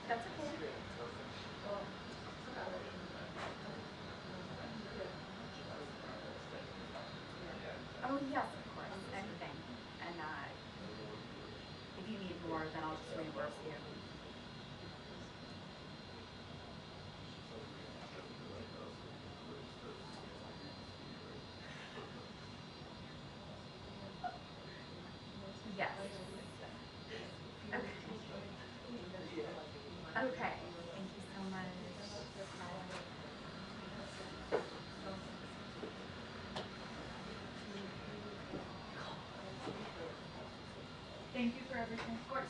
That's okay. Oh yes, of course, anything. And if you need more, then I'll just reimburse you. Yes. Okay. Okay. Thank you so much. Thank you for everything. Of course.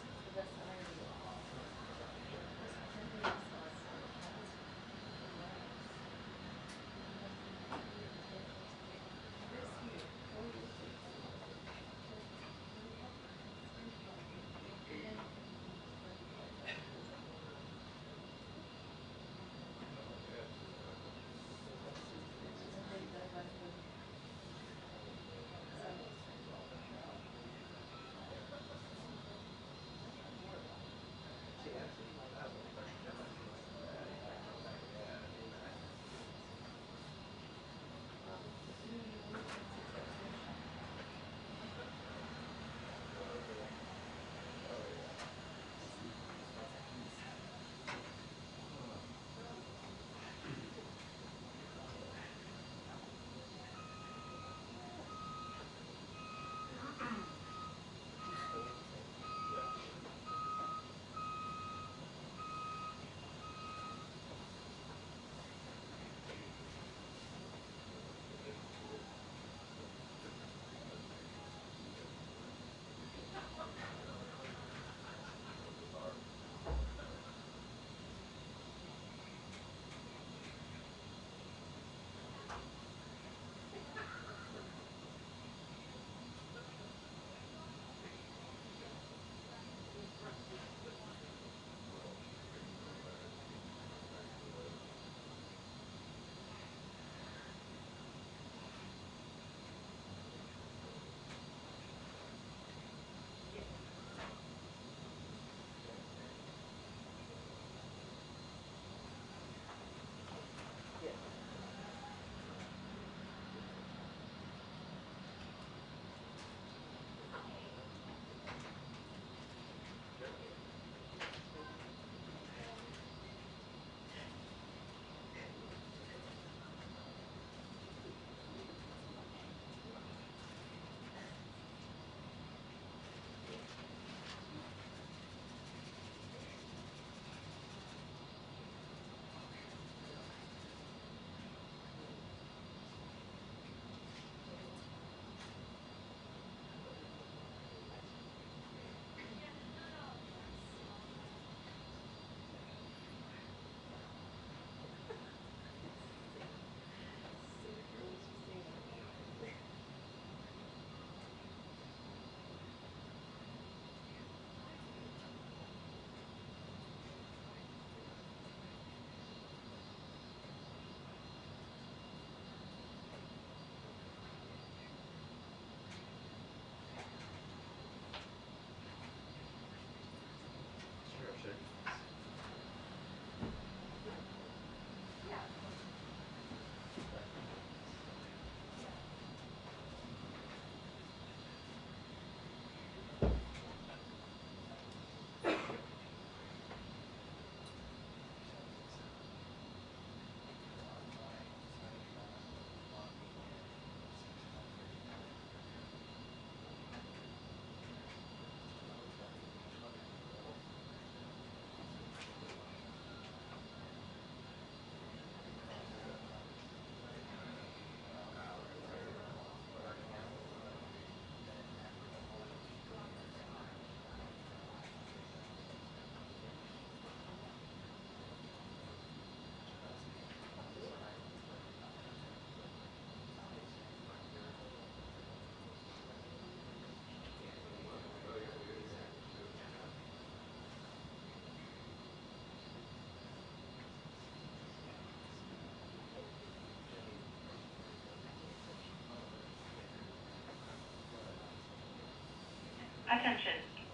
Attention,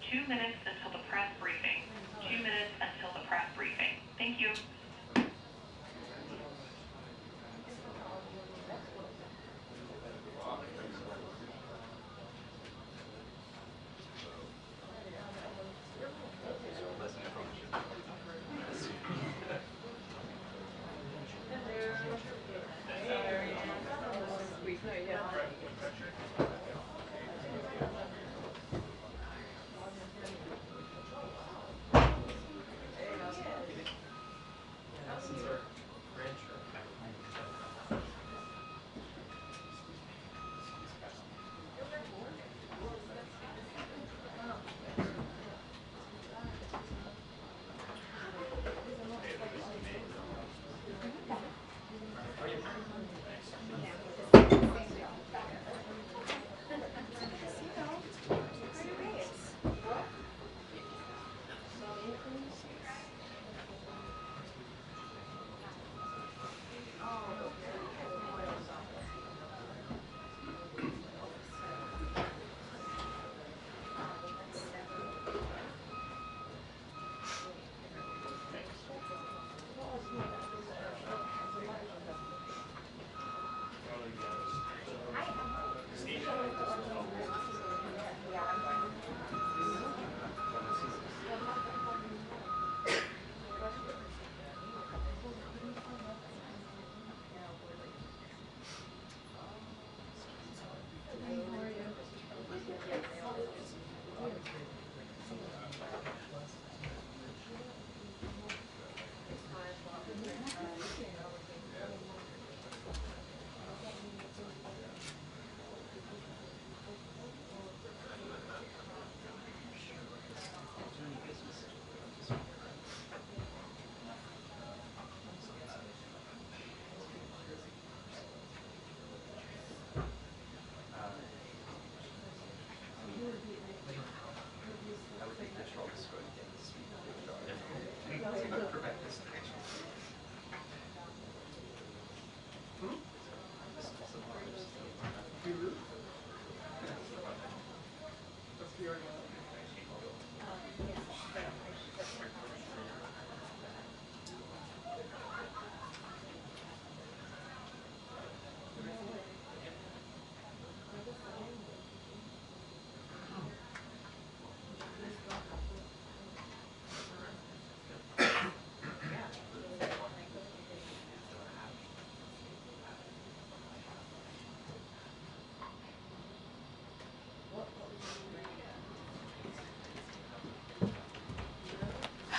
2 minutes until the press briefing. 2 minutes until the press briefing. Thank you.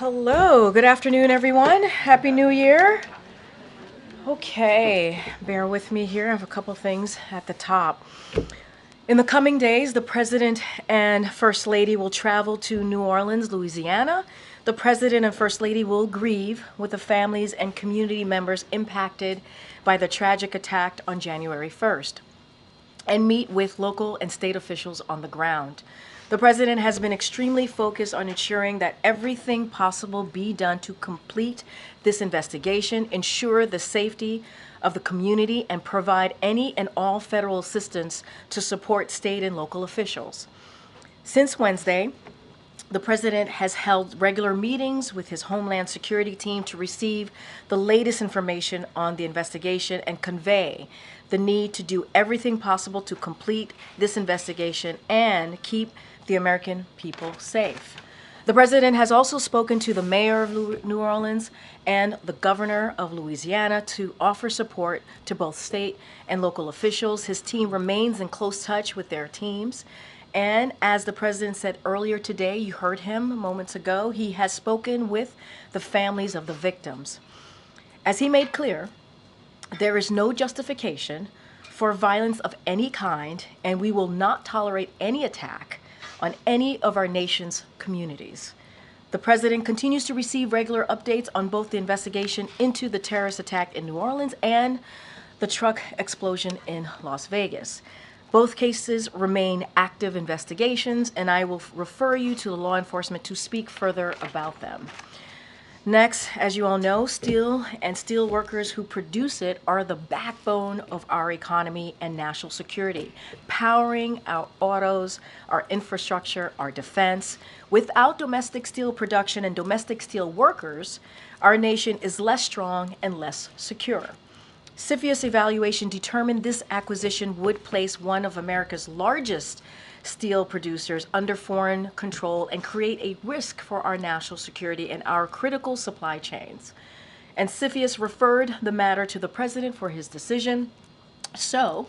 Hello, good afternoon, everyone. Happy New Year. Okay, bear with me here. I have a couple things at the top. In the coming days, the President and First Lady will travel to New Orleans, Louisiana. The President and First Lady will grieve with the families and community members impacted by the tragic attack on January 1st and meet with local and state officials on the ground. The President has been extremely focused on ensuring that everything possible be done to complete this investigation, ensure the safety of the community, and provide any and all federal assistance to support state and local officials. Since Wednesday, the President has held regular meetings with his Homeland Security team to receive the latest information on the investigation and convey the need to do everything possible to complete this investigation and keep the American people safe. The President has also spoken to the mayor of New Orleans and the governor of Louisiana to offer support to both state and local officials. His team remains in close touch with their teams. And as the President said earlier today, you heard him moments ago, he has spoken with the families of the victims. As he made clear, there is no justification for violence of any kind, and we will not tolerate any attack on any of our nation's communities. The President continues to receive regular updates on both the investigation into the terrorist attack in New Orleans and the truck explosion in Las Vegas. Both cases remain active investigations, and I will refer you to the law enforcement to speak further about them. Next, as you all know, steel and steel workers who produce it are the backbone of our economy and national security, powering our autos, our infrastructure, our defense. Without domestic steel production and domestic steel workers, our nation is less strong and less secure. CFIUS evaluation determined this acquisition would place one of America's largest steel producers under foreign control and create a risk for our national security and our critical supply chains. And CFIUS referred the matter to the president for his decision. So,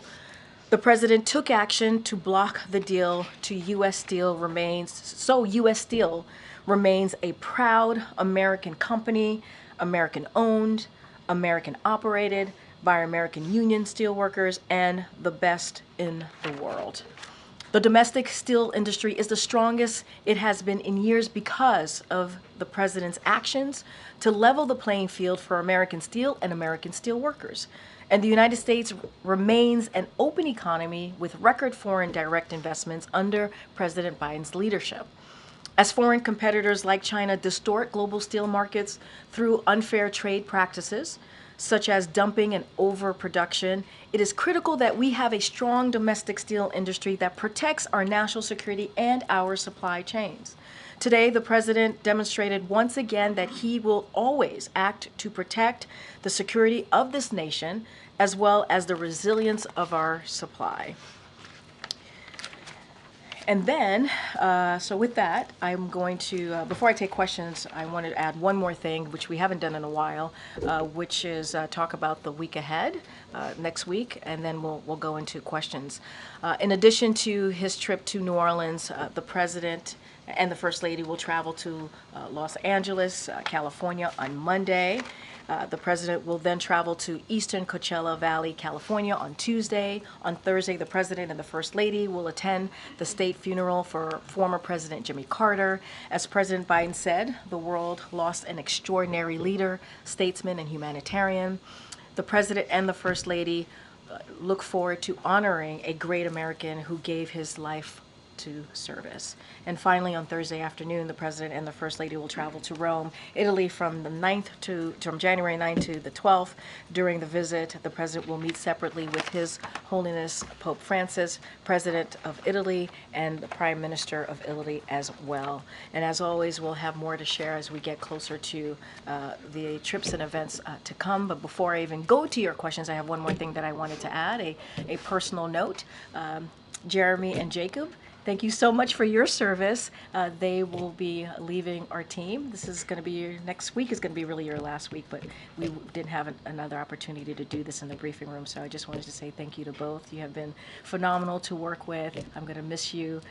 the president took action to block the deal to U.S. Steel U.S. Steel remains a proud American company, American owned, American operated by American union steelworkers and the best in the world. The domestic steel industry is the strongest it has been in years because of the president's actions to level the playing field for American steel and American steel workers. And the United States remains an open economy with record foreign direct investments under President Biden's leadership. As foreign competitors like China distort global steel markets through unfair trade practices, such as dumping and overproduction, it is critical that we have a strong domestic steel industry that protects our national security and our supply chains. Today, the president demonstrated once again that he will always act to protect the security of this nation as well as the resilience of our supply. And then, so with that, I'm going to, before I take questions, I wanted to add one more thing, which we haven't done in a while, which is talk about the week ahead, next week, and then we'll go into questions. In addition to his trip to New Orleans, the president and the First Lady will travel to Los Angeles, California on Monday. The president will then travel to Eastern Coachella Valley, California on Tuesday. On Thursday, the president and the First Lady will attend the state funeral for former President Jimmy Carter. As President Biden said, the world lost an extraordinary leader, statesman, and humanitarian. The president and the First Lady look forward to honoring a great American who gave his life to service. And finally, on Thursday afternoon, the president and the First Lady will travel to Rome, Italy from January 9th to the 12th. During the visit, the president will meet separately with His Holiness Pope Francis, President of Italy, and the Prime Minister of Italy as well. And as always, we'll have more to share as we get closer to the trips and events to come. But before I even go to your questions, I have one more thing that I wanted to add, a personal note. Jeremy and Jacob, thank you so much for your service. They will be leaving our team. This is going to be next week is going to be really your last week, but we didn't have another opportunity to do this in the briefing room. So I just wanted to say thank you to both. You have been phenomenal to work with. I'm going to miss you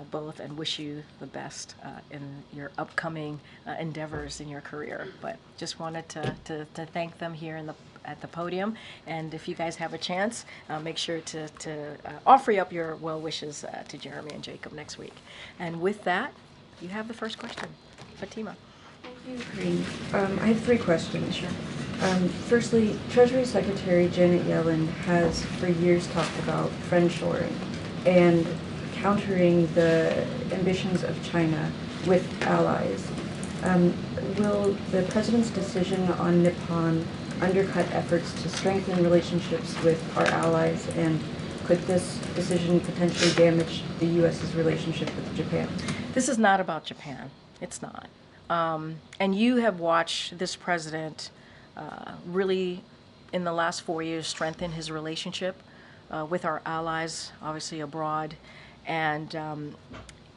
both and wish you the best in your upcoming endeavors in your career. But just wanted to thank them here at the podium, and if you guys have a chance, make sure to offer up your well wishes to Jeremy and Jacob next week. And with that, you have the first question. Fatima. Thank you, Karine. I have three questions. Sure. Firstly, Treasury Secretary Janet Yellen has for years talked about friendshoring and countering the ambitions of China with allies. Will the president's decision on Nippon undercut efforts to strengthen relationships with our allies, and could this decision potentially damage the U.S.'s relationship with Japan? This is not about Japan. It's not. And you have watched this president really, in the last 4 years, strengthen his relationship with our allies, obviously abroad. And,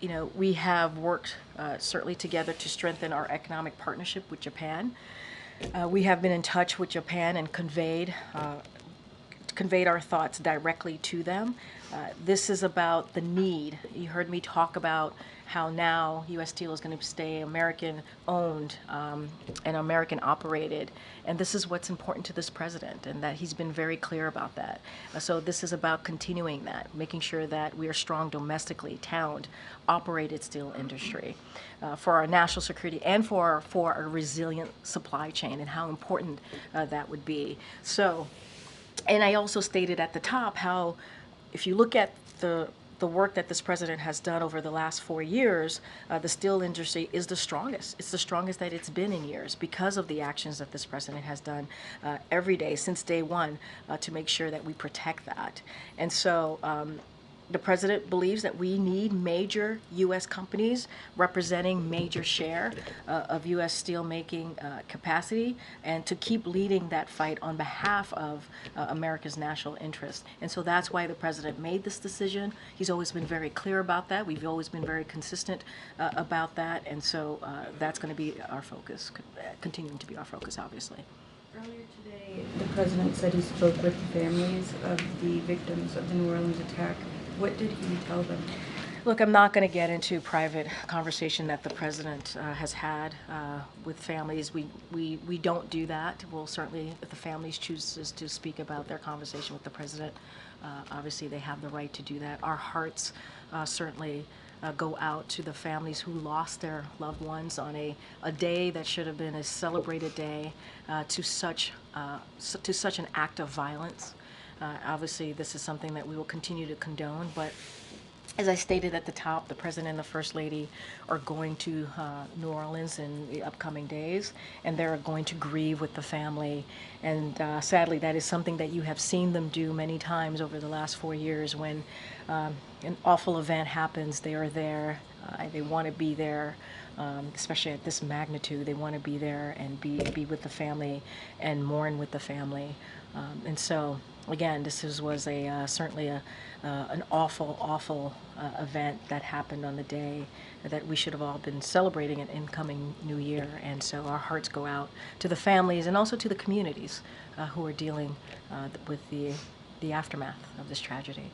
you know, we have worked certainly together to strengthen our economic partnership with Japan. We have been in touch with Japan and conveyed our thoughts directly to them. This is about the need. You heard me talk about how now U.S. Steel is going to stay American-owned and American-operated. And this is what's important to this president, and that he's been very clear about that. So this is about continuing that, making sure that we are strong domestically, talent, operated steel industry for our national security and for a resilient supply chain, and how important that would be. So, and I also stated at the top how if you look at the the work that this president has done over the last 4 years, the steel industry is the strongest. It's the strongest that it's been in years because of the actions that this president has done every day since day one to make sure that we protect that. And so the president believes that we need major U.S. companies representing major share of U.S. steelmaking capacity, and to keep leading that fight on behalf of America's national interest. And so that's why the president made this decision. He's always been very clear about that. We've always been very consistent about that. And so that's going to be our focus, continuing to be our focus, obviously. Earlier today, the president said he spoke with the families of the victims of the New Orleans attack. What did he tell them? Look, I'm not going to get into private conversation that the president has had with families. We don't do that. We'll certainly, if the families chooses to speak about their conversation with the president, obviously they have the right to do that. Our hearts certainly go out to the families who lost their loved ones on a day that should have been a celebrated day to such an act of violence. Obviously, this is something that we will continue to condone, but as I stated at the top, the President and the First Lady are going to New Orleans in the upcoming days, and they're going to grieve with the family. And sadly, that is something that you have seen them do many times over the last 4 years. When an awful event happens, they are there. They want to be there, especially at this magnitude. They want to be there and be with the family and mourn with the family. And so, again, this was certainly an awful event that happened on the day that we should have all been celebrating an incoming new year. And so our hearts go out to the families and also to the communities who are dealing with the aftermath of this tragedy.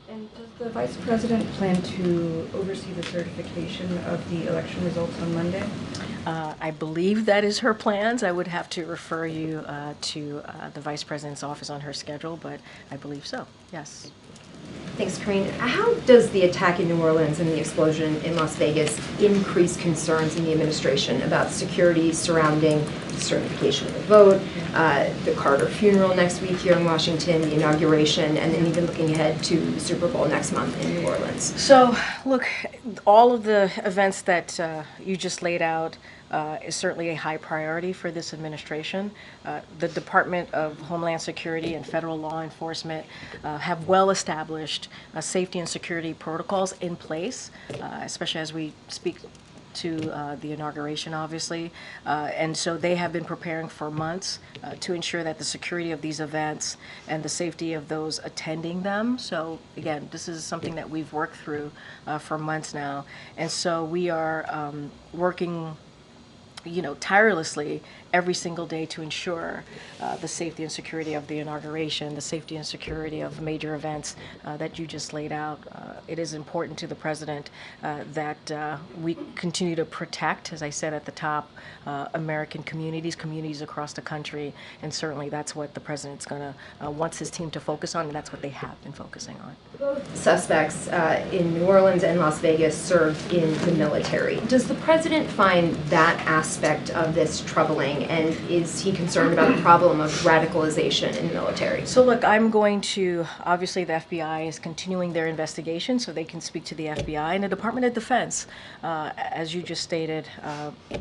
And does the Vice President plan to oversee the certification of the election results on Monday? I believe that is her plans. I would have to refer you to the Vice President's office on her schedule, but I believe so, yes. Thanks, Karine. How does the attack in New Orleans and the explosion in Las Vegas increase concerns in the administration about security surrounding the certification of the vote, the Carter funeral next week here in Washington, the inauguration, and then even looking ahead to the Super Bowl next month in New Orleans? So, look, all of the events that you just laid out is certainly a high priority for this administration. The Department of Homeland Security and federal law enforcement have well-established safety and security protocols in place, especially as we speak to the inauguration, obviously. And so they have been preparing for months to ensure that the security of these events and the safety of those attending them. So again, this is something that we've worked through for months now. And so we are working tirelessly every single day to ensure the safety and security of the inauguration, the safety and security of major events that you just laid out. It is important to the president that we continue to protect, as I said at the top, American communities across the country, and certainly that's what the president's going to wants his team to focus on, and that's what they have been focusing on. Both suspects in New Orleans and Las Vegas served in the military. Does the president find that aspect of this troubling, and is he concerned about the problem of radicalization in the military? So look, I'm going to, obviously the FBI is continuing their investigation, so they can speak to the FBI and the Department of Defense, as you just stated,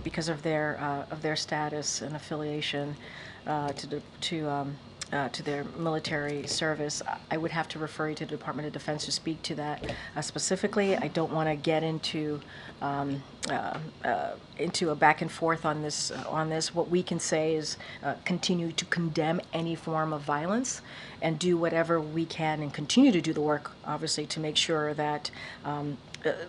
because of their status and affiliation to their military service. I would have to refer you to the Department of Defense to speak to that specifically. I don't want to get into a back and forth on this. What we can say is continue to condemn any form of violence and do whatever we can and continue to do the work, obviously, to make sure that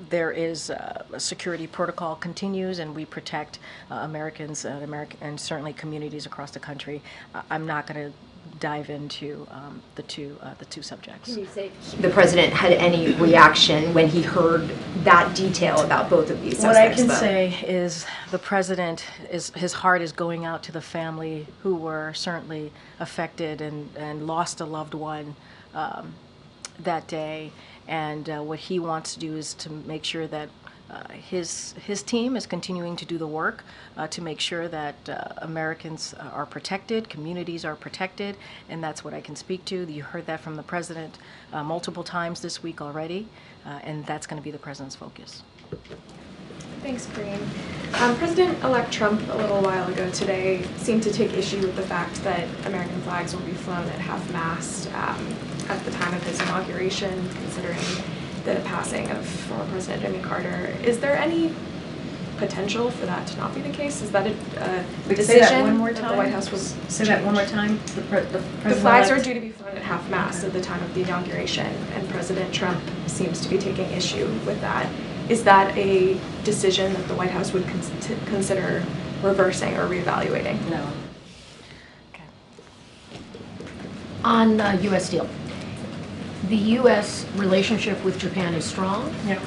there is a security protocol continues and we protect Americans and certainly communities across the country. I'm not going to dive into the two subjects. Can you say the president had any reaction when he heard that detail about both of these suspects? What I can say is the president his heart is going out to the family who were certainly affected and lost a loved one that day. And what he wants to do is to make sure that His team is continuing to do the work to make sure that Americans are protected, communities are protected, and that's what I can speak to. You heard that from the President multiple times this week already, and that's going to be the President's focus. Thanks, Karine. President-elect Trump, a little while ago today, seemed to take issue with the fact that American flags will be flown at half-mast at the time of his inauguration, considering the passing of former President Jimmy Carter. Is there any potential for that to not be the case? Is that a decision Say that one more that time. the White House was Say that one more time. The flags are due to be flown at half-mast at the time of the inauguration, and President Trump seems to be taking issue with that. Is that a decision that the White House would consider reversing or reevaluating? No. Okay. On U.S. Steel, the U.S. relationship with Japan is strong. Yeah.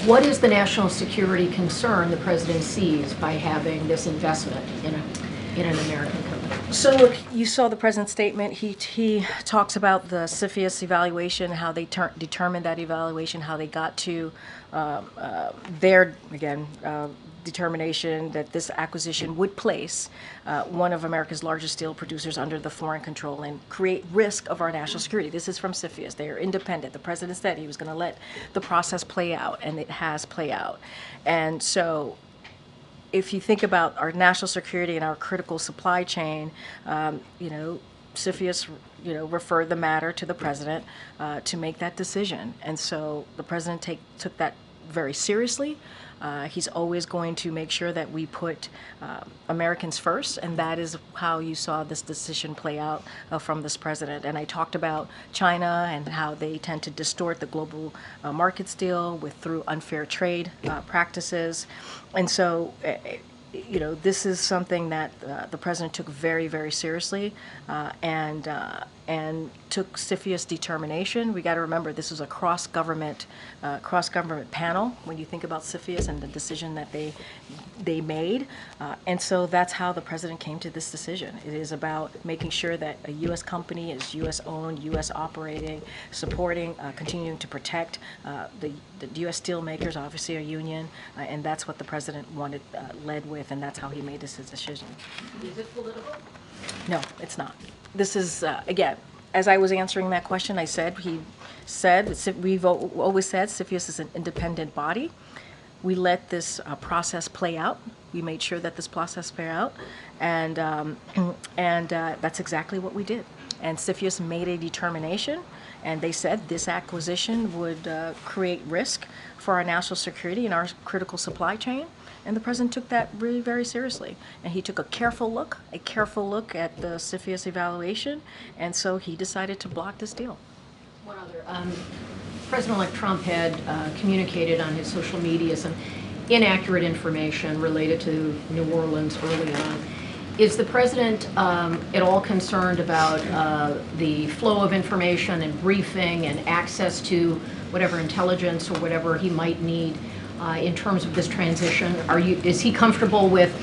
What is the national security concern the President sees by having this investment in an American company? So look, you saw the President's statement. He talks about the CFIUS evaluation, how they determined that evaluation, how they got to their, again, determination that this acquisition would place one of America's largest steel producers under the foreign control and create risk of our national security. This is from CFIUS. They are independent. The President said he was going to let the process play out, and it has played out. And so if you think about our national security and our critical supply chain, CFIUS, referred the matter to the President to make that decision. And so the President took that very seriously. He's always going to make sure that we put Americans first, and that is how you saw this decision play out from this President. And I talked about China and how they tend to distort the global markets deal through unfair trade practices. And so, this is something that the President took very, very seriously and took CFIUS determination. We got to remember this was a cross-government panel when you think about CFIUS and the decision that they made. And so that's how the President came to this decision. It is about making sure that a U.S. company is U.S. owned, U.S. operating, supporting, continuing to protect the U.S. steel makers, obviously a union, and that's what the President led with, and that's how he made this decision. Is it political? No, it's not. This is, again, as I was answering that question, we've always said CFIUS is an independent body. We let this process play out. We made sure that this process played out, and that's exactly what we did. And CFIUS made a determination, and they said this acquisition would create risk for our national security and our critical supply chain. And the President took that really very seriously. And he took a careful look at the CFIUS evaluation, and so he decided to block this deal. One other. President-elect Trump had communicated on his social media some inaccurate information related to New Orleans early on. Is the President at all concerned about the flow of information and briefing and access to whatever intelligence or whatever he might need in terms of this transition? Is he comfortable with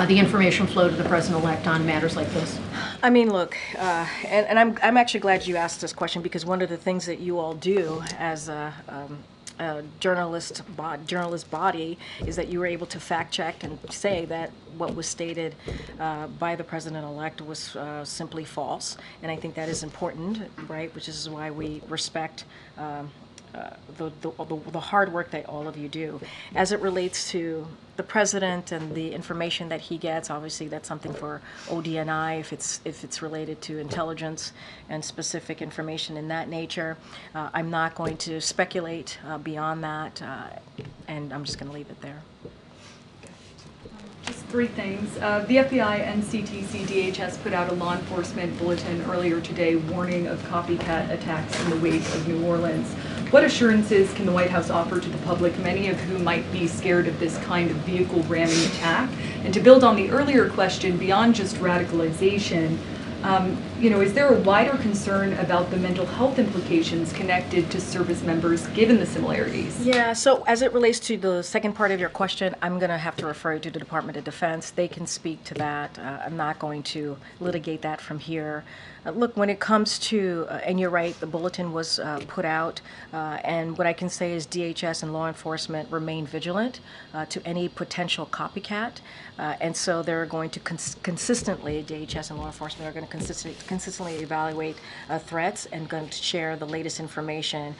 the information flow to the President-elect on matters like this? I mean, look, and I'm actually glad you asked this question, because one of the things that you all do as a journalist body is that you were able to fact check and say that what was stated by the President-elect was simply false, and I think that is important, right? Which is why we respect the hard work that all of you do. As it relates to the President and the information that he gets, obviously that's something for ODNI if it's related to intelligence and specific information in that nature. I'm not going to speculate beyond that, and I'm just going to leave it there. Just three things. The FBI and CTC DHS put out a law enforcement bulletin earlier today warning of copycat attacks in the wake of New Orleans. What assurances can the White House offer to the public, many of whom might be scared of this kind of vehicle ramming attack? And to build on the earlier question, beyond just radicalization, is there a wider concern about the mental health implications connected to service members given the similarities? Yeah, so as it relates to the second part of your question, I'm going to have to refer you to the Department of Defense. They can speak to that. I'm not going to litigate that from here. Look, when it comes to, and you're right, the bulletin was put out, and what I can say is DHS and law enforcement remain vigilant to any potential copycat, and so they're going to consistently, DHS and law enforcement are going to consistently evaluate threats and going to share the latest information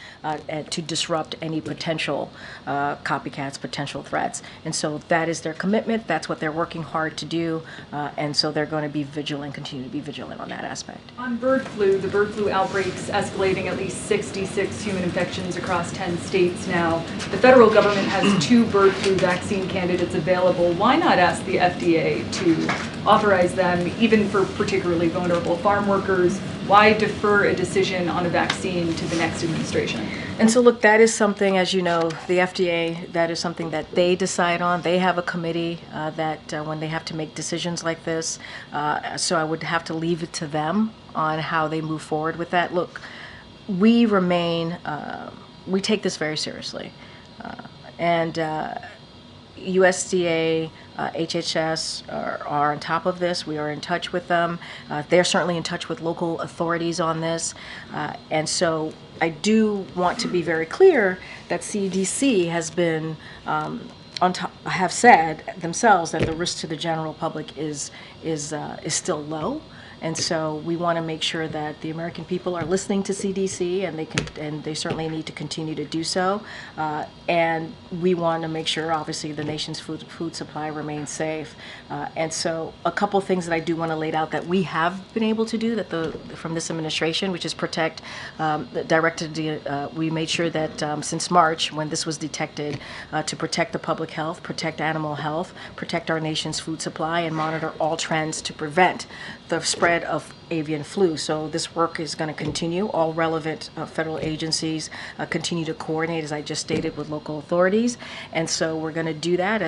to disrupt any potential copycats, potential threats. And so that is their commitment, that's what they're working hard to do, and so they're going to be vigilant, continue to be vigilant on that aspect. On bird flu, the bird flu outbreaks escalating at least 66 human infections across 10 states now. The federal government has 2 bird flu vaccine candidates available. Why not ask the FDA to authorize them, even for particularly vulnerable farm workers? Why defer a decision on a vaccine to the next administration? And so look, that is something, as you know, the FDA, that is something that they decide on. They have a committee that when they have to make decisions like this, so I would have to leave it to them on how they move forward with that. Look, we remain, we take this very seriously. And USDA, HHS are on top of this. We are in touch with them. They're certainly in touch with local authorities on this. And so I do want to be very clear that CDC has been have said themselves that the risk to the general public is still low. And so we want to make sure that the American people are listening to CDC, and they certainly need to continue to do so. And we want to make sure, obviously, the nation's food supply remains safe. And so a couple things that I do want to lay out that we have been able to do from this administration, which is protect, we made sure that since March, when this was detected, to protect the public health, protect animal health, protect our nation's food supply, and monitor all trends to prevent the spread of avian flu. So this work is going to continue. All relevant federal agencies continue to coordinate, as I just stated, with local authorities. And so we're going to do that,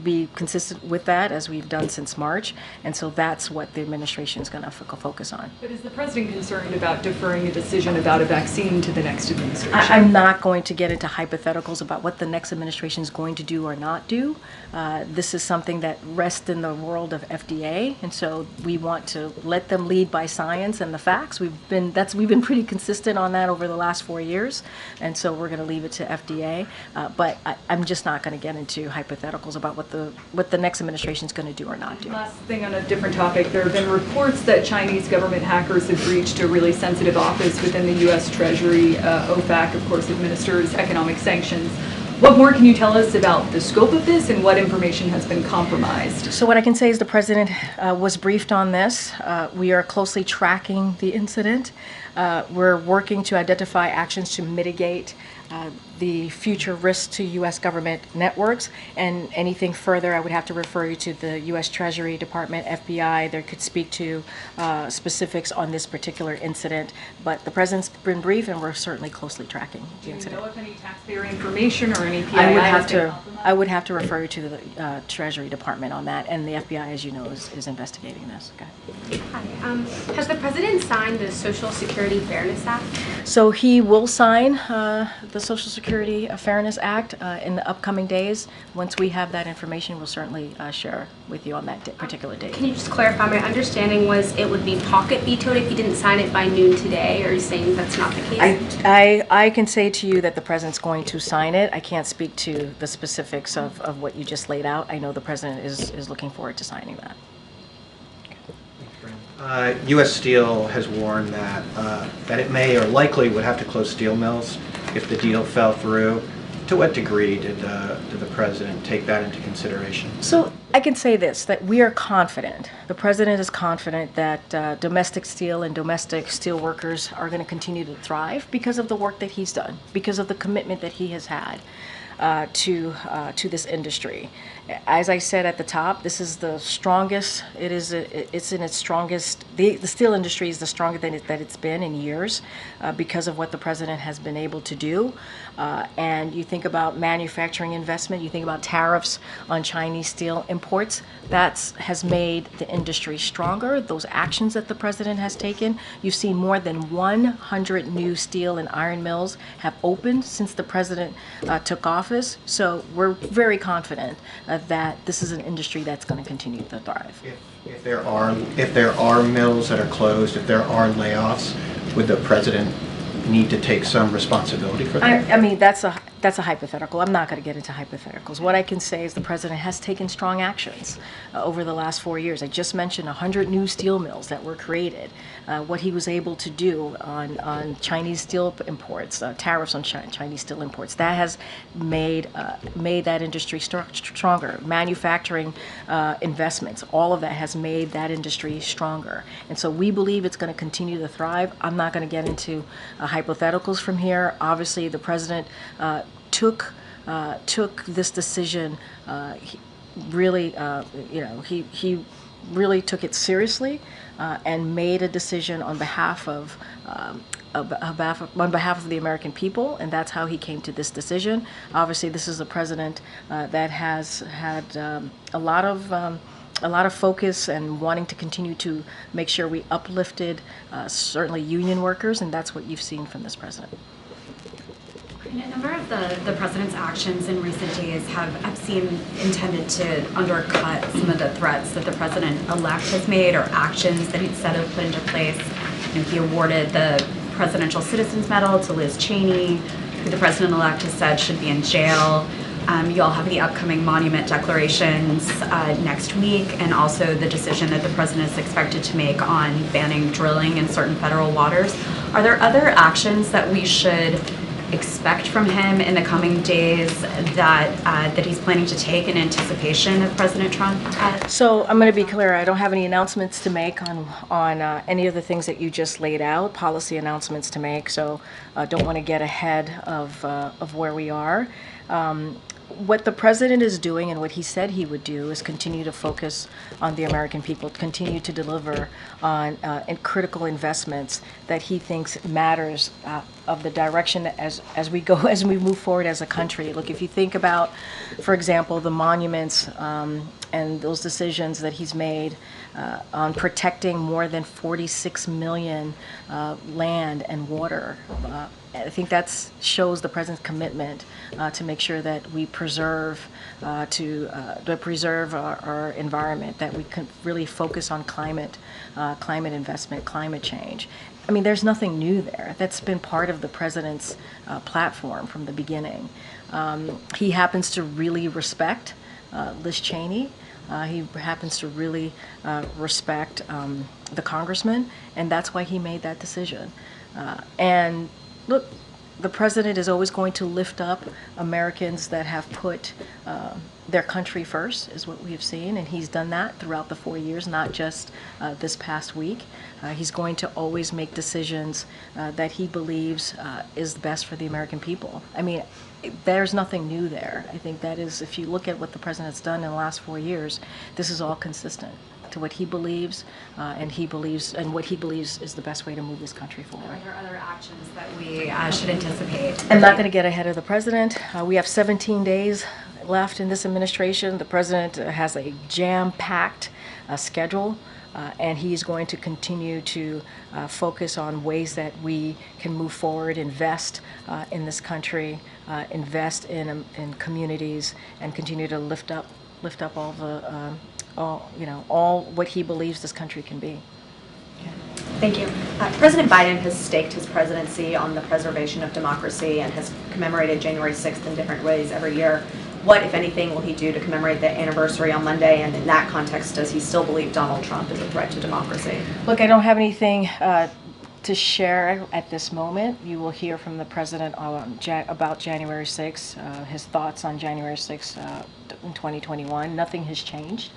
be consistent with that as we've done since March. And so that's what the administration is going to focus on. But is the president concerned about deferring a decision about a vaccine to the next administration? I'm not going to get into hypotheticals about what the next administration is going to do or not do. This is something that rests in the world of FDA, and so we want to let them lead by science and the facts. We've been pretty consistent on that over the last 4 years, and so we're going to leave it to FDA. But I'm just not going to get into hypotheticals about what the next administration is going to do or not do. Last thing on a different topic, there have been reports that Chinese government hackers have breached a really sensitive office within the U.S. Treasury. OFAC, of course, administers economic sanctions. What more can you tell us about the scope of this and what information has been compromised? So what I can say is the president was briefed on this. We are closely tracking the incident. We're working to identify actions to mitigate the future risks to U.S. government networks, and anything further I would have to refer you to the U.S. Treasury Department, FBI. They could speak to specifics on this particular incident, but the president's been briefed and we're certainly closely tracking the incident. Do you know if any taxpayer information or any PII I would have to refer you to the Treasury Department on that, and the FBI, as you know, is investigating this. Okay. Hi. Has the president signed the Social Security Fairness Act? So he will sign the Social Security Fairness Act in the upcoming days. Once we have that information, we'll certainly share with you on that particular date. Can you just clarify? My understanding was it would be pocket vetoed if he didn't sign it by noon today. Are you saying that's not the case? I can say to you that the president's going to sign it. I can't speak to the specifics of what you just laid out. I know the president is looking forward to signing that. U.S. Steel has warned that it may or likely would have to close steel mills if the deal fell through. To what degree did the president take that into consideration? So I can say this, that we are confident, the president is confident that domestic steel and domestic steel workers are going to continue to thrive because of the work that he's done, because of the commitment that he has had to this industry. As I said at the top, this is the strongest, it's in its strongest, the steel industry is the strongest that it's been in years because of what the president has been able to do. And you think about manufacturing investment, you think about tariffs on Chinese steel imports, that has made the industry stronger. Those actions that the president has taken, you've seen more than 100 new steel and iron mills have opened since the president took office. So we're very confident that this is an industry that's going to continue to thrive. If there are mills that are closed, if there are layoffs, would the president need to take some responsibility for that? I mean, that's a hypothetical. I'm not going to get into hypotheticals. What I can say is the president has taken strong actions over the last 4 years. I just mentioned 100 new steel mills that were created. What he was able to do on Chinese steel imports, tariffs on Chinese steel imports, that has made that industry stronger. Manufacturing investments, all of that has made that industry stronger. And so we believe it's going to continue to thrive. I'm not going to get into hypotheticals from here. Obviously, the president took this decision. He really took it seriously and made a decision on behalf of the American people, and that's how he came to this decision. Obviously, this is a president that has had a lot of focus and wanting to continue to make sure we uplifted certainly union workers, and that's what you've seen from this president. A number of the president's actions in recent days have seemed intended to undercut some of the threats that the president-elect has made or actions that he'd said have put into place. He awarded the Presidential Citizens Medal to Liz Cheney, who the president-elect has said should be in jail. You all have the upcoming monument declarations next week, and also the decision that the president is expected to make on banning drilling in certain federal waters. Are there other actions that we should expect from him in the coming days that he's planning to take in anticipation of President Trump? So I'm going to be clear. I don't have any announcements to make on any of the things that you just laid out, policy announcements to make. So don't want to get ahead of where we are. What the president is doing and what he said he would do is continue to focus on the American people, continue to deliver on critical investments that he thinks matters of the direction as we move forward as a country. Look, if you think about, for example, the monuments and those decisions that he's made on protecting more than 46 million land and water. I think that shows the president's commitment to make sure that we preserve our environment, that we can really focus on climate investment, climate change. I mean, there's nothing new there. That's been part of the president's platform from the beginning. He happens to really respect Liz Cheney. He happens to really respect the congressman, and that's why he made that decision. And look, the president is always going to lift up Americans that have put their country first, is what we have seen, and he's done that throughout the 4 years, not just this past week. He's going to always make decisions that he believes is best for the American people. I mean, there's nothing new there. I think that is, if you look at what the president's done in the last 4 years, this is all consistent to what he believes, and what he believes is the best way to move this country forward. Are there other actions that we should anticipate? I'm not going to get ahead of the president. We have 17 days left in this administration. The president has a jam-packed schedule, and he's going to continue to focus on ways that we can move forward, invest in this country, invest in communities, and continue to lift up all the all what he believes this country can be. Thank you. President Biden has staked his presidency on the preservation of democracy and has commemorated January 6th in different ways every year. What, if anything, will he do to commemorate the anniversary on Monday? And in that context, does he still believe Donald Trump is a threat to democracy? Look, I don't have anything to share at this moment. You will hear from the president about January 6th, his thoughts on January 6th in 2021. Nothing has changed.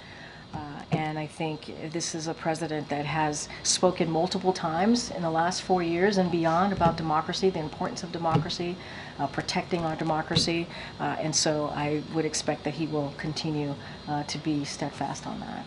And I think this is a president that has spoken multiple times in the last 4 years and beyond about democracy, the importance of democracy, protecting our democracy. And so I would expect that he will continue to be steadfast on that.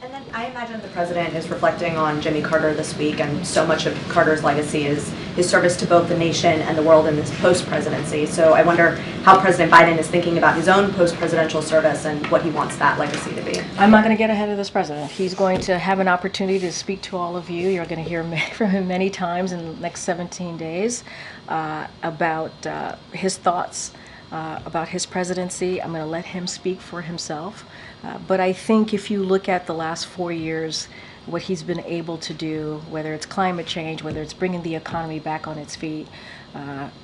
And then I imagine the president is reflecting on Jimmy Carter this week, and so much of Carter's legacy is his service to both the nation and the world in this post-presidency. So I wonder how President Biden is thinking about his own post-presidential service and what he wants that legacy to be. I'm not going to get ahead of this president. He's going to have an opportunity to speak to all of you. You're going to hear from him many times in the next 17 days about his thoughts about his presidency. I'm going to let him speak for himself. But I think if you look at the last 4 years, what he's been able to do, whether it's climate change, whether it's bringing the economy back on its feet,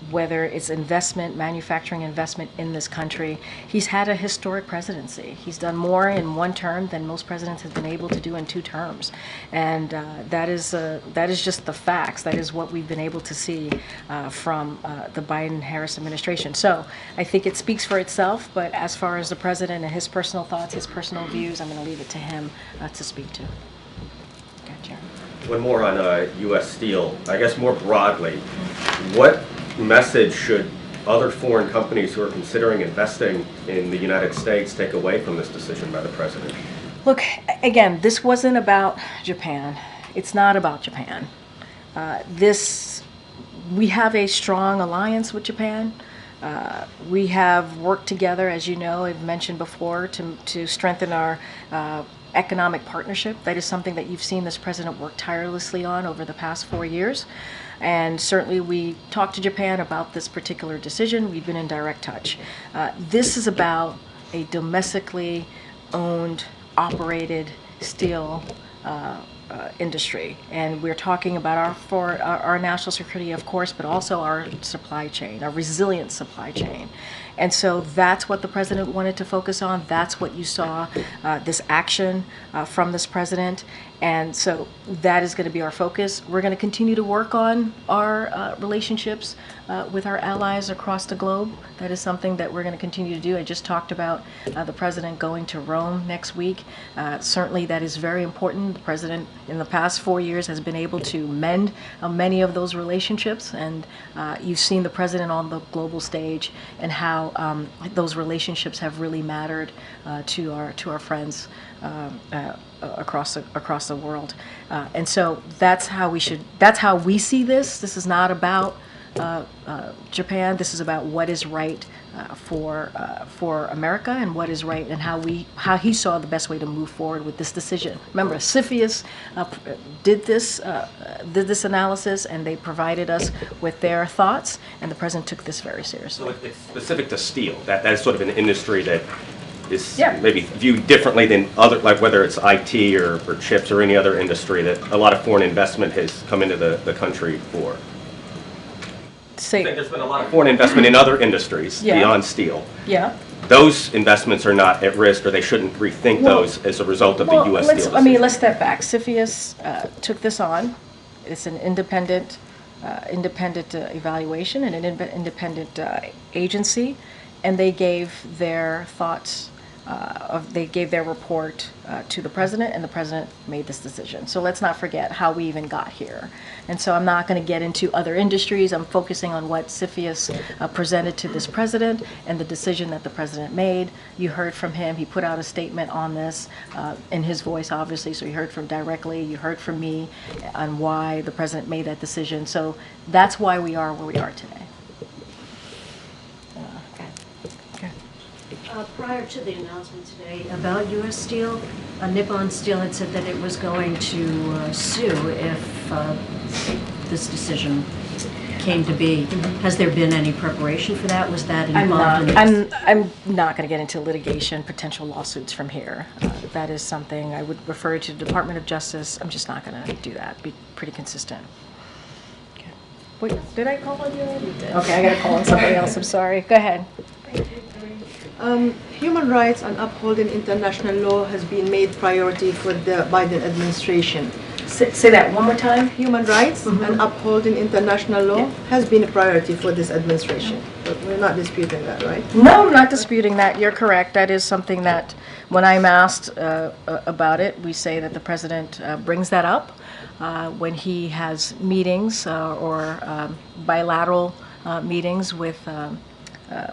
whether it's investment, manufacturing investment in this country, he's had a historic presidency. He's done more in one term than most presidents have been able to do in 2 terms. And that is just the facts. That is what we've been able to see from the Biden-Harris administration. So I think it speaks for itself, but as far as the president and his personal thoughts, his personal views, I'm going to leave it to him to speak to. Okay, Chair. One more on U.S. Steel. I guess more broadly, what message should other foreign companies who are considering investing in the United States take away from this decision by the president? Look, again, this wasn't about Japan. It's not about Japan. We have a strong alliance with Japan. We have worked together, as you know, I've mentioned before, to strengthen our economic partnership. That is something that you've seen this president work tirelessly on over the past 4 years. And certainly we talked to Japan about this particular decision. We've been in direct touch. This is about a domestically owned, operated steel industry. And we're talking about our national security, of course, but also our supply chain, our resilient supply chain. And so that's what the president wanted to focus on. That's what you saw, this action from this president. And so that is going to be our focus. We're going to continue to work on our relationships with our allies across the globe. That is something that we're going to continue to do. I just talked about the president going to Rome next week. Certainly that is very important. The president in the past 4 years has been able to mend many of those relationships. And you've seen the president on the global stage and how those relationships have really mattered to our friends across the world, and so that's how we see this. This is not about Japan. This is about what is right for America and what is right, and how he saw the best way to move forward with this decision. Remember, CFIUS did this analysis, and they provided us with their thoughts, and the president took this very seriously. So it's specific to steel. That is sort of an industry that is maybe viewed differently than other, like whether it's IT or chips or any other industry that a lot of foreign investment has come into the country for. There's been a lot of foreign investment in other industries beyond steel. Yeah. Those investments are not at risk, or they shouldn't rethink those as a result of the U.S. steel decision. Let's step back. CFIUS took this on. It's an independent evaluation and an independent agency, and they gave their thoughts. They gave their report to the president, and the president made this decision. So let's not forget how we even got here. And so I'm not going to get into other industries. I'm focusing on what CFIUS presented to this president and the decision that the president made. You heard from him. He put out a statement on this in his voice, obviously, so you heard from directly. You heard from me on why the president made that decision. So that's why we are where we are today. Prior to the announcement today about U.S. Steel, Nippon Steel had said that it was going to sue if this decision came to be. Has there been any preparation for that? Was that involved in this? I'm not going to get into litigation, potential lawsuits from here. That is something I would refer to the Department of Justice. I'm just not going to do that. Be pretty consistent. Okay. Wait, did I call on you? You did. Okay, I got to call on somebody else. I'm sorry. Go ahead. Human rights and upholding international law has been made priority for the Biden administration. Say that one more time. Human rights and upholding international law has been a priority for this administration. But we're not disputing that, right? No, I'm not disputing that. You're correct. That is something that when I'm asked about it, we say that the president brings that up when he has meetings or bilateral meetings with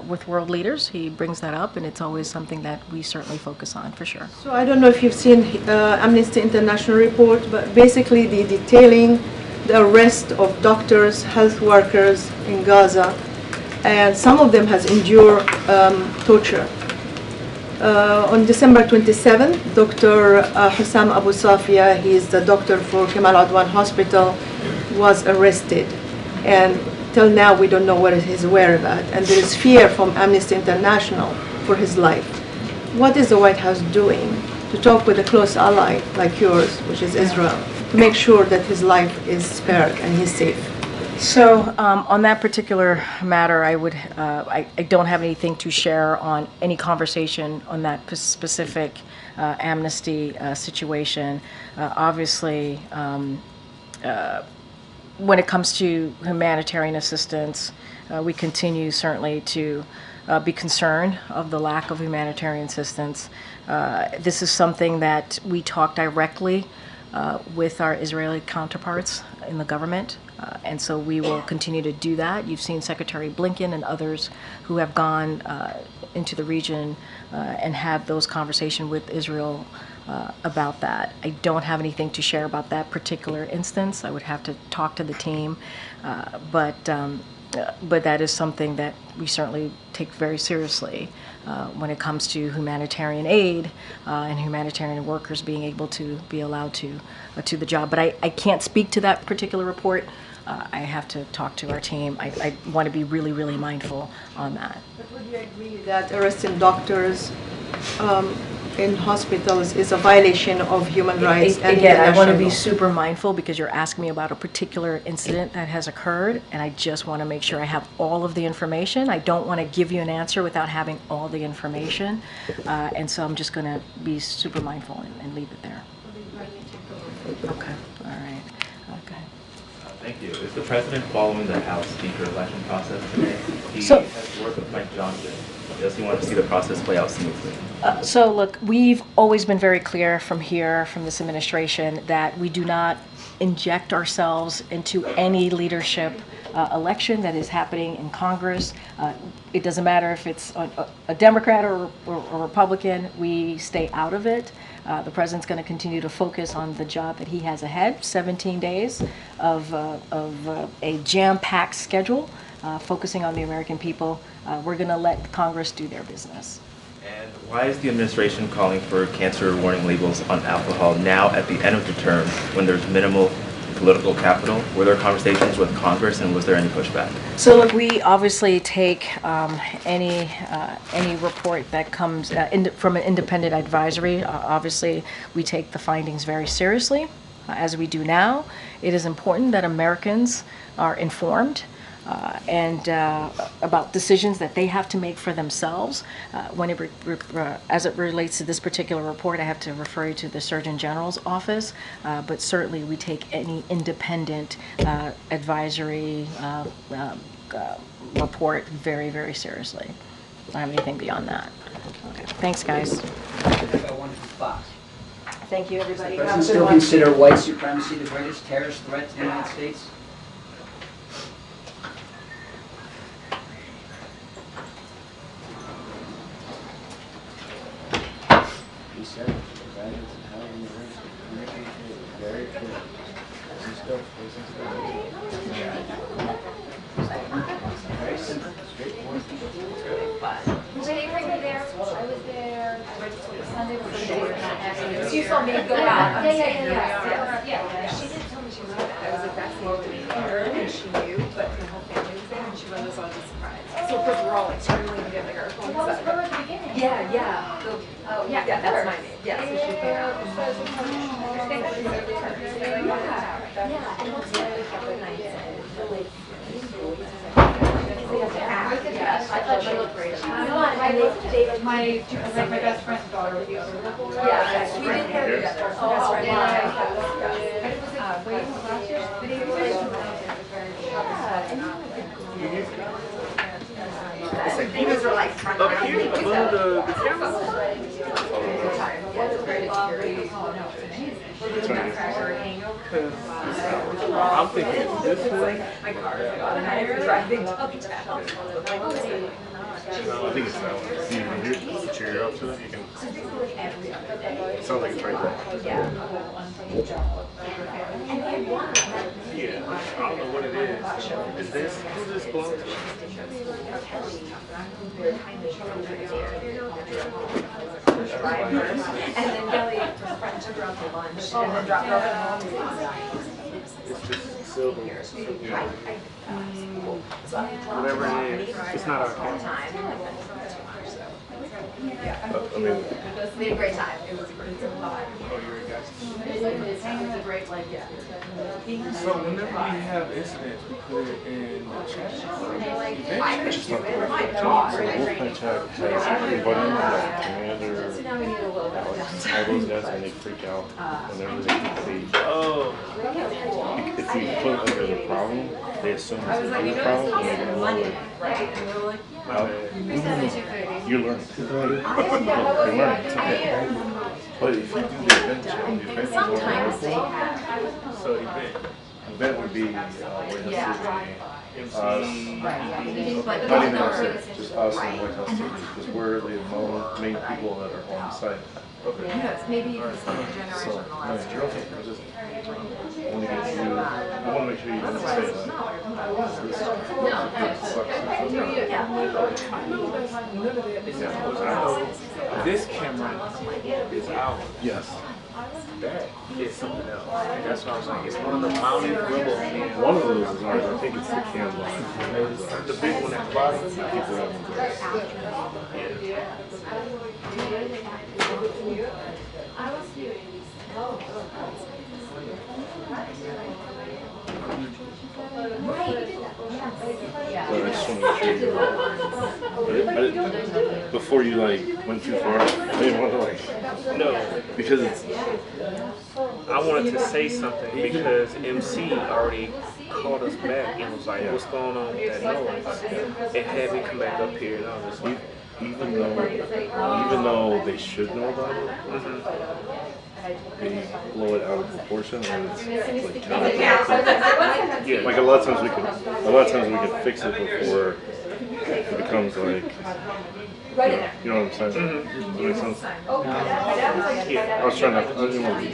with world leaders. He brings that up, and it's always something that we certainly focus on, for sure. So I don't know if you've seen Amnesty International report, but basically the detailing the arrest of doctors, health workers in Gaza, and some of them has endured torture. On December 27th, Dr. Hussam Abu Safia, he is the doctor for Kemal Adwan Hospital, was arrested. And till now, we don't know what is his whereabouts. And there is fear from Amnesty International for his life. What is the White House doing to talk with a close ally like yours, which is Israel, to make sure that his life is spared and he's safe? So on that particular matter, I don't have anything to share on any conversation on that specific amnesty situation. Obviously, when it comes to humanitarian assistance, we continue certainly to be concerned of the lack of humanitarian assistance. This is something that we talk directly with our Israeli counterparts in the government, and so we will continue to do that. You've seen Secretary Blinken and others who have gone into the region and have those conversations with Israel about that. I don't have anything to share about that particular instance. I would have to talk to the team, but that is something that we certainly take very seriously when it comes to humanitarian aid and humanitarian workers being able to be allowed to the job. But I can't speak to that particular report. I have to talk to our team. I want to be really, really mindful on that. But would you agree that arresting doctors in hospitals is a violation of human rights? And again, I want to be law? super mindful because you're asking me about a particular incident that has occurred, and I just want to make sure I have all of the information. I don't want to give you an answer without having all the information, and so I'm just going to be super mindful and leave it there. Okay, all right, okay. Thank you. Is the president following the House Speaker election process today? He So- has worked with Mike Johnson. Does he want to see the process play out smoothly? So look, we've always been very clear from here, from this administration, that we do not inject ourselves into any leadership election that is happening in Congress. It doesn't matter if it's a Democrat or Republican, we stay out of it. The president's going to continue to focus on the job that he has ahead, 17 days of a jam-packed schedule, focusing on the American people. We're going to let Congress do their business. And why is the administration calling for cancer warning labels on alcohol now at the end of the term when there's minimal political capital? Were there conversations with Congress, and was there any pushback? So look, we obviously take any report that comes from an independent advisory. Obviously, we take the findings very seriously, as we do now. It is important that Americans are informed and about decisions that they have to make for themselves. As it relates to this particular report, I have to refer you to the Surgeon General's office, but certainly we take any independent advisory report very, very seriously. I don't have anything beyond that. Okay. Thanks, guys. Thank you, everybody. Does the president still consider white supremacy the greatest terrorist threat to the United States? He said it. Very clear. Very simple, straightforward. I was there Sunday before the day. You saw me go out. Yeah. She didn't tell me she was with that. I was like, that's the meeting. And she knew, but the whole family was there, and she was all just surprised. So of course we're all like screaming together. That was her at the beginning. Yeah. Oh, yeah, that's my name. Yeah, so she came out. Yeah, and what's really happening is I thought she looked great. My best friend's daughter with the other one. Yeah, we did hair together. Oh, These are like Up here, above the camera. I'm thinking it's this way. My car is driving downtown. I think it's that one. See, when you put your ear up to it, you can. It sounds like it's right there. Yeah. I don't know what it is. Is this? Who's this belong to? And then Kelly was friends with her for lunch, and then dropped her off at home. It's just silver. Whatever it is, it's not our time. We had a great time. It was a great time. So whenever we have incidents, we put it in the chat. Just not the Wolfpack chat has everybody like Commander, Alex, all those guys, and they freak out whenever they complete. Oh. If you put it under the problem, they assume it's a bigger problem, and they're gonna lower it. You're learning. You're learning. It's okay. But if you do the event chat, the event is more powerful. So Event would be MC. not even us, just us and White House team, because we're the main people that are on site. Okay. Yes, maybe you can see the generation So, in the last you're okay. I just want to get you. I want to make sure you don't say that. This camera is out. Yes. That is something else. That's what I'm saying. It's one of the mounted rebel cams. One of those is ours. I think it's the cam line. The big one at the bottom. I think that one's ours. But I just want to make sure before you like went too far, I didn't want to like No, because it's. I wanted to say something because MC already called us back and was like, "What's going on with that noise?" It had me come back up here, and I was like, even though they should know about it, they blow it out of proportion, and it's like counterproductive. Yeah. Like a lot of times we can fix it before it becomes like. You know what I'm saying? Does that make sense? Yeah. I was trying to. I didn't want to.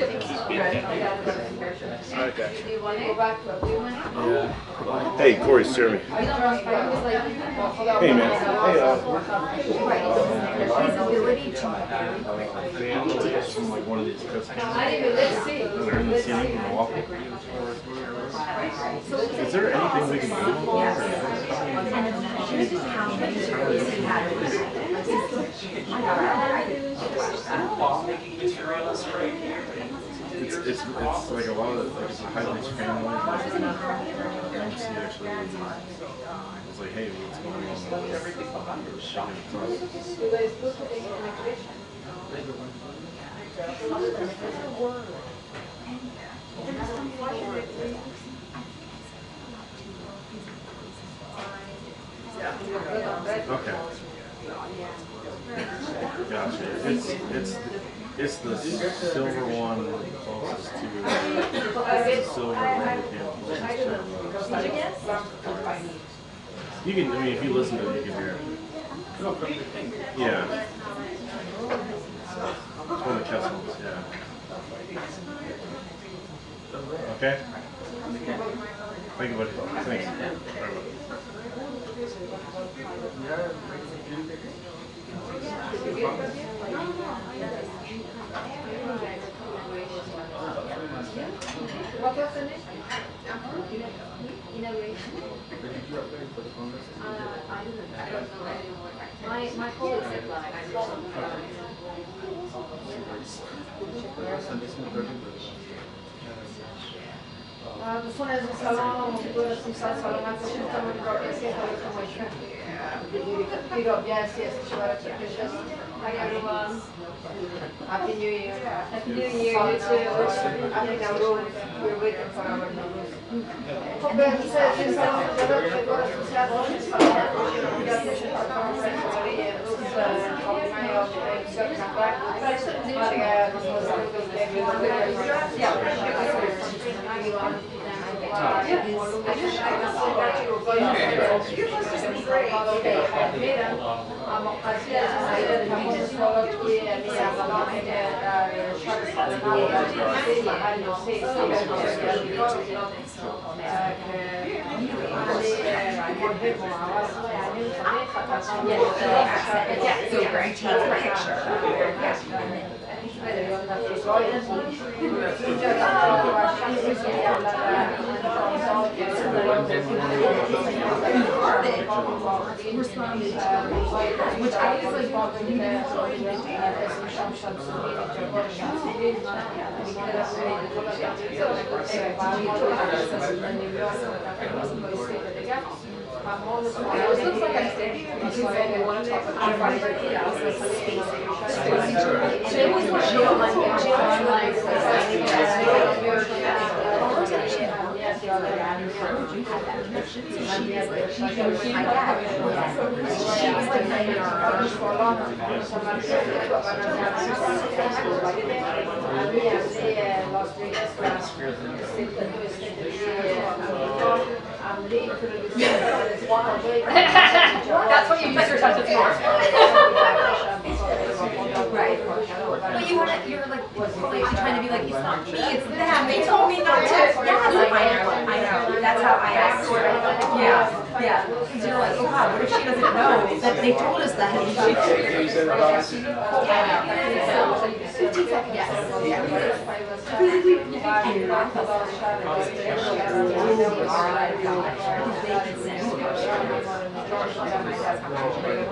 Hey, Corey, steer me. Hey, man. Hey, from like one of these cuts. They're in the ceiling in Milwaukee. Is there anything we can do? It's like a lot of like it's a high-risk family. MC actually was like, hey, what's going on? Okay. Gotcha. It's the silver one closest to it's the silver one closest to you can, I mean, if you listen to it, you can hear it. Yeah. It's one of the Kessels, yeah. Okay? Thank you, buddy. Thanks. All right, buddy. My colleague said yes, hi everyone. Happy New Year. Happy New Year, you too. I think we're waiting for our news. That's what you use your touches for. Right. But you're like politely trying to be like, it's not me, it's them. They told me not to. Yes, I know. That's how I act. Yeah. Because you're like, oh God, what if she doesn't know that they told us that?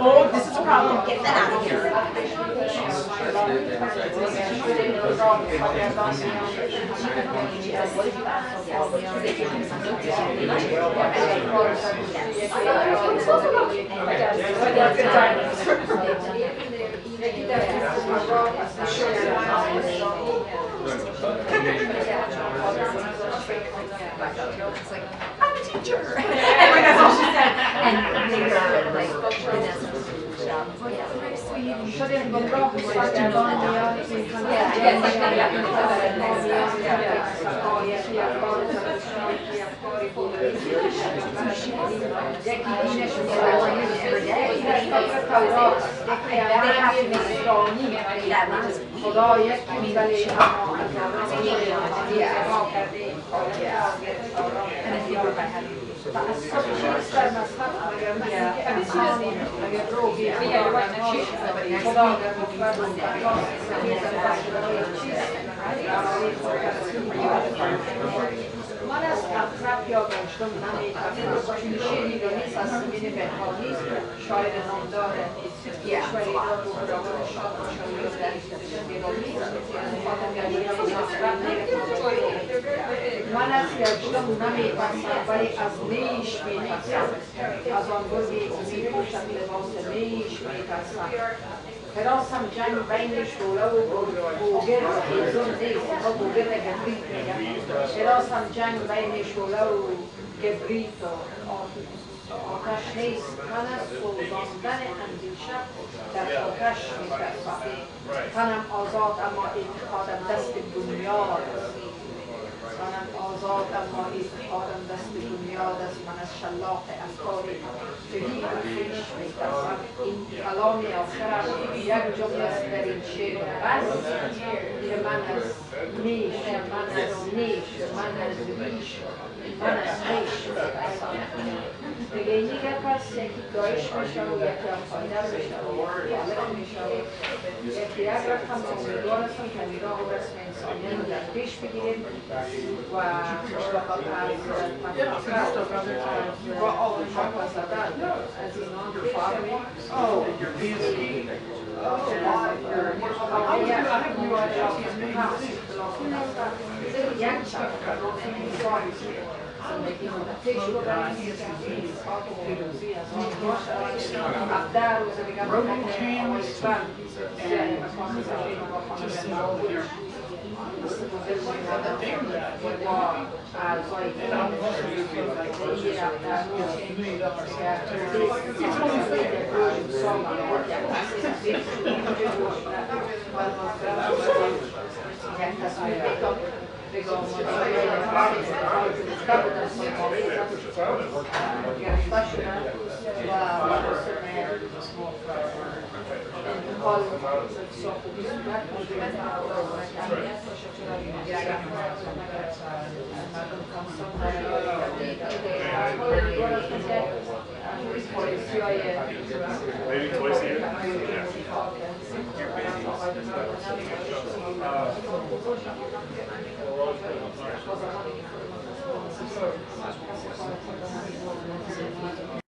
Oh, this is a problem. Get that out of here. It's like, I'm a teacher. And like that's all she said. And later, like, Vanessa was like, very sweet. And she didn't go wrong. من از گشتم نمی‌پسم ولی از نیش می‌ترسم از آن گرگی که می‌پوشد لباس نیش می‌ترسم حراسم جنگ بین شعله و گوگر هیزم نیست و گوگر گبریت میگم حراسم جنگ بین شعله و گبریت و آتش نیست من از سوزاندن اندیشه در آتش می‌ترسم تنم آزاد اما اعتقادم دست بنیاد منم آزاد اما اعتقادم دست بنیاد است من از شلاق افکاری شهید و خویش می‌ترسم این کلام آخرم یک جمله است در این شعر بس که من از نیش من از نیش من از ریش من از نیش می‌ترسم دیگه این یک پس یکی دایش میشه و یکی افایدر میشه و یکی علم میشه و یکی یک رقم امیدوار هستم که نگاه و رسم انسانیت رو در پیش بگیریم و مشتاقات از مطلقات از اینان فارمی Maybe twice a year? Yeah.